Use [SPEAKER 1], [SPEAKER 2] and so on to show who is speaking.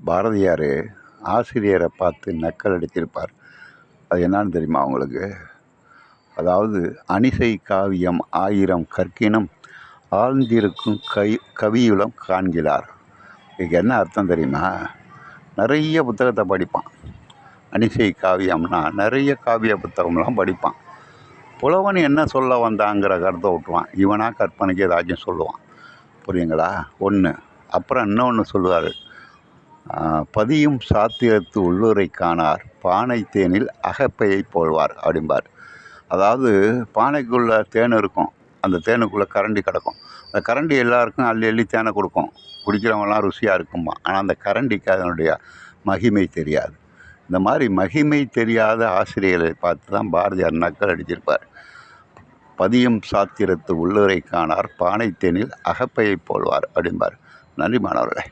[SPEAKER 1] பாரதியார் ஆசிரியரை பார்த்து நக்கல் அடித்திருப்பார். அது என்னன்னு தெரியுமா உங்களுக்கு? அதாவது அணிசை காவியம் ஆயிரம் கற்கினும் ஆழ்ந்திருக்கும் கவியுலம் காண்கிறார். இதுக்கு என்ன அர்த்தம் தெரியுமா? நிறைய புத்தகத்தை படிப்பான். அணிசை காவியம்னா நிறைய காவிய புத்தகம்லாம் படிப்பான். புலவன் என்ன சொல்ல வந்தாங்கிற கருத்தை விட்டுருவான். இவனாக கற்பனைக்கு ஏதாச்சும் சொல்லுவான். புரியுங்களா? ஒன்று. அப்புறம் இன்னொன்று சொல்லுவார், பதியும் சாத்திரத்து உள்ளுரை காணார் பானை தேனில் அகப்பையை போல்வார் அப்படிம்பார். அதாவது பானைக்குள்ளே தேன் இருக்கும், அந்த தேனுக்குள்ளே கரண்டி கிடக்கும். அந்த கரண்டி எல்லாருக்கும் அள்ளி அள்ளி தேனை கொடுக்கும், குடிக்கிறவங்களாம் ருசியாக இருக்குமா. ஆனால் அந்த கரண்டிக்கு அதனுடைய மகிமை தெரியாது. இந்த மாதிரி மகிமை தெரியாத ஆசிரியர்களை பார்த்து தான் பாரதியார் நக்கல் அடிச்சிருப்பார். பதியும் சாத்திரத்து உள்ளுரை காணார் பானை தேனில் அகப்பையை போல்வார் அப்படிம்பார். நன்றி மாணவர்களே.